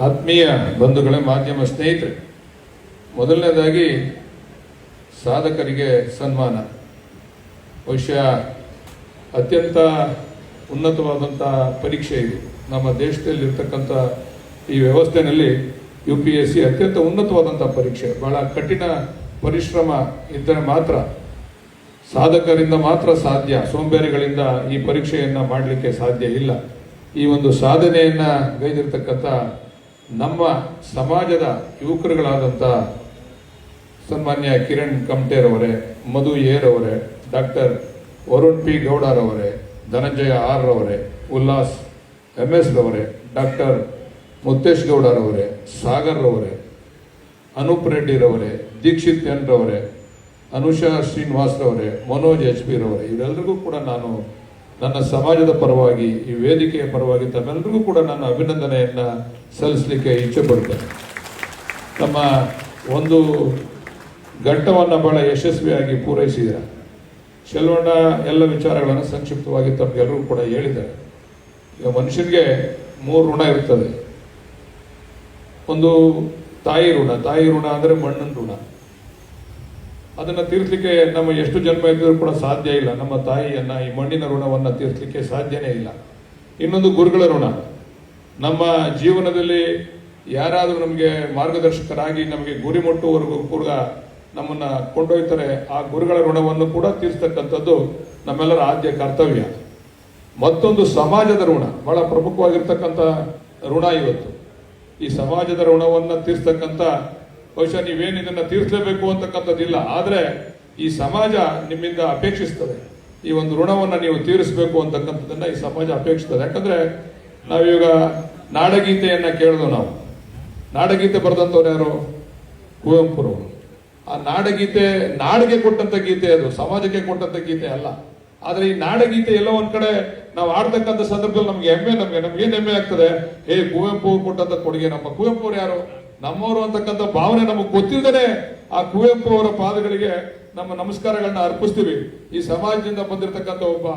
ಆತ್ಮೀಯ ಬಂಧುಗಳೇ, ಮಾಧ್ಯಮ ಸ್ನೇಹಿತರೆ, ಮೊದಲನೇದಾಗಿ ಸಾಧಕರಿಗೆ ಸನ್ಮಾನ. ಬಹುಶಃ ಅತ್ಯಂತ ಉನ್ನತವಾದಂಥ ಪರೀಕ್ಷೆ ಇದು. ನಮ್ಮ ದೇಶದಲ್ಲಿರ್ತಕ್ಕಂಥ ಈ ವ್ಯವಸ್ಥೆಯಲ್ಲಿ UPSC ಅತ್ಯಂತ ಉನ್ನತವಾದಂಥ ಪರೀಕ್ಷೆ. ಬಹಳ ಕಠಿಣ ಪರಿಶ್ರಮ ಇದ್ದರೆ ಮಾತ್ರ, ಸಾಧಕರಿಂದ ಮಾತ್ರ ಸಾಧ್ಯ. ಸೋಂಬೇರಿಗಳಿಂದ ಈ ಪರೀಕ್ಷೆಯನ್ನು ಮಾಡಲಿಕ್ಕೆ ಸಾಧ್ಯ ಇಲ್ಲ. ಈ ಒಂದು ಸಾಧನೆಯನ್ನು ಗೈದಿರ್ತಕ್ಕಂಥ ನಮ್ಮ ಸಮಾಜದ ಯುವಕರುಗಳಾದಂಥ ಸನ್ಮಾನ್ಯ ಕಿರಣ್ ಕಮಟೇರವರೇ, ಮಧು ಏರವರೇ, ಡಾಕ್ಟರ್ ವರುಣ್ ಪಿ ಗೌಡರವರೇ, ಧನಂಜಯ ಆರ್ ರವರೇ, ಉಲ್ಲಾಸ್ MS ರವರೇ, ಡಾಕ್ಟರ್ ಮುತ್ತೇಶ್ ಗೌಡರವರೇ, ಸಾಗರ್ ರವರೇ, ಅನೂಪ್ ರೆಡ್ಡಿ ರವರೇ, ದೀಕ್ಷಿತ್ ಎನ್ ರವರೇ, ಅನುಷಾ ಶ್ರೀನಿವಾಸ್ ರವರೇ, ಮನೋಜ್ HP ರವರೇ, ಇವರೆಲ್ಲರಿಗೂ ಕೂಡ ನಾನು ನನ್ನ ಸಮಾಜದ ಪರವಾಗಿ, ಈ ವೇದಿಕೆಯ ಪರವಾಗಿ ತಮ್ಮೆಲ್ಲರಿಗೂ ಕೂಡ ನಾನು ಅಭಿನಂದನೆಯನ್ನು ಸಲ್ಲಿಸಲಿಕ್ಕೆ ಇಚ್ಛೆ ಪಡ್ತೇನೆ. ನಮ್ಮ ಒಂದು ಘಟ್ಟವನ್ನು ಬಹಳ ಯಶಸ್ವಿಯಾಗಿ ಪೂರೈಸಿದ್ದಾರೆ. ಶೆಲ್ವಣ್ಣ ಎಲ್ಲ ವಿಚಾರಗಳನ್ನು ಸಂಕ್ಷಿಪ್ತವಾಗಿ ತಮಗೆಲ್ಲರೂ ಕೂಡ ಹೇಳಿದ್ದಾರೆ. ಈಗ ಮನುಷ್ಯನಿಗೆ 3 ಋಣ ಇರ್ತದೆ. ಒಂದು ತಾಯಿ ಋಣ. ತಾಯಿ ಋಣ ಅಂದರೆ ಮಣ್ಣಿನ ಋಣ. ಅದನ್ನು ತೀರಿಸಲಿಕ್ಕೆ ನಮ್ಮ ಎಷ್ಟು ಜನ್ಮ ಇದ್ದರೂ ಕೂಡ ಸಾಧ್ಯ ಇಲ್ಲ. ನಮ್ಮ ತಾಯಿಯನ್ನ, ಈ ಮಣ್ಣಿನ ಋಣವನ್ನು ತೀರಿಸಲಿಕ್ಕೆ ಸಾಧ್ಯನೇ ಇಲ್ಲ. ಇನ್ನೊಂದು ಗುರುಗಳ ಋಣ. ನಮ್ಮ ಜೀವನದಲ್ಲಿ ಯಾರಾದರೂ ನಮಗೆ ಮಾರ್ಗದರ್ಶಕರಾಗಿ ನಮಗೆ ಗುರಿ ಮುಟ್ಟುವವರೆಗೂ ಕೂಡ ನಮ್ಮನ್ನ ಕೊಂಡೊಯ್ತಾರೆ. ಆ ಗುರುಗಳ ಋಣವನ್ನು ಕೂಡ ತೀರಿಸ್ತಕ್ಕಂಥದ್ದು ನಮ್ಮೆಲ್ಲರ ಆದ್ಯ ಕರ್ತವ್ಯ. ಮತ್ತೊಂದು ಸಮಾಜದ ಋಣ, ಬಹಳ ಪ್ರಮುಖವಾಗಿರ್ತಕ್ಕಂಥ ಋಣ ಇವತ್ತು. ಈ ಸಮಾಜದ ಋಣವನ್ನು ತೀರಿಸ್ತಕ್ಕಂಥ, ಬಹುಶಃ ನೀವೇನು ಇದನ್ನ ತೀರಿಸಲೇಬೇಕು ಅಂತಕ್ಕಂಥದ್ದಿಲ್ಲ, ಆದರೆ ಈ ಸಮಾಜ ನಿಮ್ಮಿಂದ ಅಪೇಕ್ಷಿಸ್ತದೆ. ಈ ಒಂದು ಋಣವನ್ನು ನೀವು ತೀರಿಸಬೇಕು ಅಂತಕ್ಕಂಥದ್ದನ್ನ ಈ ಸಮಾಜ ಅಪೇಕ್ಷಿಸ್ತದೆ. ಯಾಕಂದ್ರೆ ನಾವೀಗ ನಾಡಗೀತೆಯನ್ನ ಕೇಳಿದ್ವು. ನಾವು ನಾಡಗೀತೆ ಬರೆದಂಥವ್ರು ಯಾರು? ಕುವೆಂಪುರವರು. ಆ ನಾಡಗೀತೆ ನಾಡಿಗೆ ಕೊಟ್ಟಂತ ಗೀತೆ, ಅದು ಸಮಾಜಕ್ಕೆ ಕೊಟ್ಟಂತ ಗೀತೆ ಅಲ್ಲ. ಆದ್ರೆ ಈ ನಾಡಗೀತೆ ಎಲ್ಲೋ ಒಂದ್ ಕಡೆ ನಾವು ಆಡ್ತಕ್ಕಂಥ ಸಂದರ್ಭದಲ್ಲಿ ನಮ್ಗೆ ಹೆಮ್ಮೆ, ನಮ್ಗೇನ್ ಹೆಮ್ಮೆ ಆಗ್ತದೆ, ಕುವೆಂಪು ಕೊಟ್ಟಂತ ಕೊಡುಗೆ. ನಮ್ಮ ಕುವೆಂಪು ಅವರು ಯಾರು? ನಮ್ಮವರು ಅಂತಕ್ಕಂಥ ಭಾವನೆ ನಮಗೆ ಗೊತ್ತಿಲ್ಲದೇ ಆ ಕುವೆಂಪು ಅವರ ಪಾದಗಳಿಗೆ ನಮ್ಮ ನಮಸ್ಕಾರಗಳನ್ನ ಅರ್ಪಿಸ್ತೀವಿ. ಈ ಸಮಾಜದಿಂದ ಬಂದಿರತಕ್ಕಂಥ ಒಬ್ಬ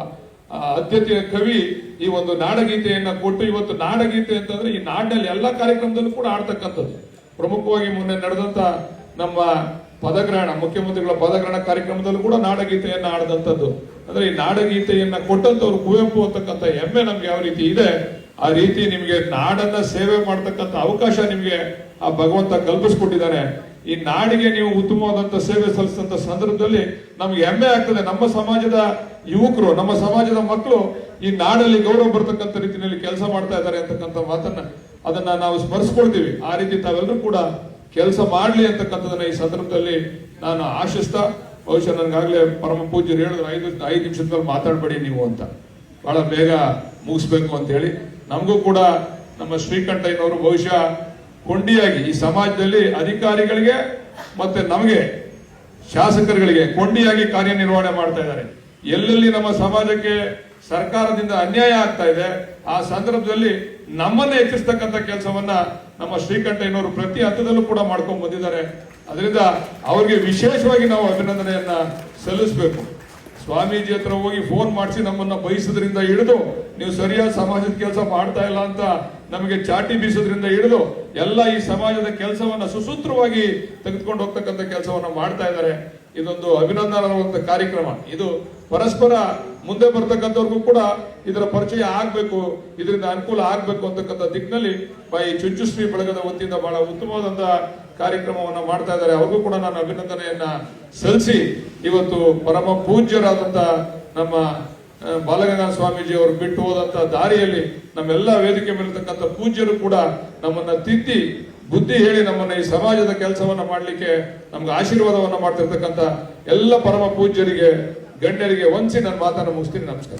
ಅದ್ಯತೆಯ ಕವಿ ಈ ಒಂದು ನಾಡಗೀತೆಯನ್ನ ಕೊಟ್ಟು, ಇವತ್ತು ನಾಡಗೀತೆ ಅಂತಂದ್ರೆ ಈ ನಾಡಿನಲ್ಲಿ ಎಲ್ಲ ಕಾರ್ಯಕ್ರಮದಲ್ಲೂ ಕೂಡ ಆಡ್ತಕ್ಕಂಥದ್ದು. ಪ್ರಮುಖವಾಗಿ ಮೊನ್ನೆ ನಡೆದಂತ ನಮ್ಮ ಪದಗ್ರಹಣ, ಮುಖ್ಯಮಂತ್ರಿಗಳ ಪದಗ್ರಹಣ ಕಾರ್ಯಕ್ರಮದಲ್ಲೂ ಕೂಡ ನಾಡಗೀತೆಯನ್ನ ಆಡದಂಥದ್ದು. ಅಂದ್ರೆ ಈ ನಾಡಗೀತೆಯನ್ನ ಕೊಟ್ಟಂತವ್ರು ಕುವೆಂಪು ಅಂತಕ್ಕಂಥ ಹೆಮ್ಮೆ ನಮ್ಗೆ ಯಾವ ರೀತಿ ಇದೆ, ಆ ರೀತಿ ನಿಮ್ಗೆ ನಾಡನ್ನ ಸೇವೆ ಮಾಡ್ತಕ್ಕಂಥ ಅವಕಾಶ ನಿಮ್ಗೆ ಆ ಭಗವಂತ ಕಲ್ಪಿಸ್ಕೊಟ್ಟಿದ್ದಾನೆ. ಈ ನಾಡಿಗೆ ನೀವು ಉತ್ತಮವಾದಂತ ಸೇವೆ ಸಲ್ಲಿಸಿದಂತ ಸಂದರ್ಭದಲ್ಲಿ ನಮ್ಗೆ ಹೆಮ್ಮೆ ಆಗ್ತದೆ. ನಮ್ಮ ಸಮಾಜದ ಯುವಕರು, ನಮ್ಮ ಸಮಾಜದ ಮಕ್ಕಳು ಈ ನಾಡಲ್ಲಿ ಗೌರವ ಬರ್ತಕ್ಕಂಥ ರೀತಿಯಲ್ಲಿ ಕೆಲಸ ಮಾಡ್ತಾ ಇದ್ದಾರೆ ಅಂತಕ್ಕಂಥ ಮಾತನ್ನ ಅದನ್ನ ನಾವು ಸ್ಮರಿಸ್ಕೊಳ್ತೀವಿ. ಆ ರೀತಿ ತಾವೆಲ್ಲರೂ ಕೂಡ ಕೆಲಸ ಮಾಡ್ಲಿ ಅಂತಕ್ಕಂಥದನ್ನ ಈ ಸಂದರ್ಭದಲ್ಲಿ ನಾನು ಆಶಿಸ್ತಾ, ಬಹುಶಃ ನನಗಾಗ್ಲೇ ಪರಮ ಪೂಜ್ಯರು ಹೇಳಿದ್ರು 5 ನಿಮಿಷದ ಮೇಲೆ ಮಾತಾಡಬೇಡಿ ನೀವು ಅಂತ, ಬಹಳ ಬೇಗ ಮುಗಿಸ್ಬೇಕು ಅಂತ ಹೇಳಿ. ನಮಗೂ ಕೂಡ ನಮ್ಮ ಶ್ರೀಕಂಠಯ್ಯನವರು ಬಹುಶಃ ಕೊಂಡಿಯಾಗಿ ಈ ಸಮಾಜದಲ್ಲಿ ಅಧಿಕಾರಿಗಳಿಗೆ ಮತ್ತೆ ನಮಗೆ ಶಾಸಕರುಗಳಿಗೆ ಕೊಂಡಿಯಾಗಿ ಕಾರ್ಯನಿರ್ವಹಣೆ ಮಾಡ್ತಾ ಇದ್ದಾರೆ. ಎಲ್ಲೆಲ್ಲಿ ನಮ್ಮ ಸಮಾಜಕ್ಕೆ ಸರ್ಕಾರದಿಂದ ಅನ್ಯಾಯ ಆಗ್ತಾ ಇದೆ, ಆ ಸಂದರ್ಭದಲ್ಲಿ ನಮ್ಮನ್ನೇ ಹೆಚ್ಚಿಸ್ತಕ್ಕಂಥ ಕೆಲಸವನ್ನ ನಮ್ಮ ಶ್ರೀಕಂಠಯ್ಯನವರು ಪ್ರತಿ ಹಂತದಲ್ಲೂ ಕೂಡ ಮಾಡ್ಕೊಂಡು ಬಂದಿದ್ದಾರೆ. ಅದರಿಂದ ಅವ್ರಿಗೆ ವಿಶೇಷವಾಗಿ ನಾವು ಅಭಿನಂದನೆಯನ್ನ ಸಲ್ಲಿಸಬೇಕು. ಸ್ವಾಮೀಜಿ ಹತ್ರ ಹೋಗಿ ಫೋನ್ ಮಾಡಿಸಿ ನಮ್ಮನ್ನ ಬಯಸೋದ್ರಿಂದ ಹಿಡಿದು, ನೀವು ಸರಿಯಾದ ಸಮಾಜದ ಕೆಲಸ ಮಾಡ್ತಾ ಇಲ್ಲ ಅಂತ ನಮಗೆ ಚಾಟಿ ಬೀಸೋದ್ರಿಂದ ಹಿಡಿದು ಎಲ್ಲ ಈ ಸಮಾಜದ ಕೆಲಸವನ್ನ ಸುಸೂತ್ರವಾಗಿ ತೆಗೆದುಕೊಂಡು ಹೋಗ್ತಕ್ಕಂಥ ಕೆಲಸವನ್ನ ಮಾಡ್ತಾ ಇದ್ದಾರೆ. ಇದೊಂದು ಅಭಿನಂದನಾರ್ಹ ಕಾರ್ಯಕ್ರಮ. ಇದು ಪರಸ್ಪರ ಮುಂದೆ ಬರ್ತಕ್ಕಂಥವ್ರಿಗೂ ಕೂಡ ಇದರ ಪರಿಚಯ ಆಗ್ಬೇಕು, ಇದರಿಂದ ಅನುಕೂಲ ಆಗ್ಬೇಕು ಅಂತಕ್ಕಂಥ ದಿಕ್ಕಿನಲ್ಲಿ ಈ ಚುಂಚುಶ್ರೀ ಬಳಗದ ವತಿಯಿಂದ ಬಹಳ ಉತ್ತಮವಾದಂತಹ ಕಾರ್ಯಕ್ರಮವನ್ನ ಮಾಡ್ತಾ ಇದ್ದಾರೆ. ಅವ್ರಿಗೂ ಕೂಡ ನಾನು ಅಭಿನಂದನೆಯನ್ನ ಸಲ್ಲಿಸಿ, ಇವತ್ತು ಪರಮ ಪೂಜ್ಯರಾದಂತ ನಮ್ಮ ಬಾಲಗಂಗಾಧರ ಸ್ವಾಮೀಜಿ ಅವರು ಬಿಟ್ಟು ಹೋದಂತ ದಾರಿಯಲ್ಲಿ ನಮ್ಮೆಲ್ಲ ವೇದಿಕೆ ಮೇಲಿರ್ತಕ್ಕಂಥ ಪೂಜ್ಯರು ಕೂಡ ನಮ್ಮನ್ನ ತಿದ್ದಿ ಬುದ್ಧಿ ಹೇಳಿ ನಮ್ಮನ್ನ ಈ ಸಮಾಜದ ಕೆಲಸವನ್ನ ಮಾಡ್ಲಿಕ್ಕೆ ನಮ್ಗೆ ಆಶೀರ್ವಾದವನ್ನ ಮಾಡ್ತಿರ್ತಕ್ಕಂಥ ಎಲ್ಲ ಪರಮ ಪೂಜ್ಯರಿಗೆ, ಗಣ್ಯರಿಗೆ ವಂದಿಸಿ ನನ್ನ ಮಾತನ್ನು ಮುಗಿಸ್ತೀನಿ. ನಮಸ್ಕಾರ.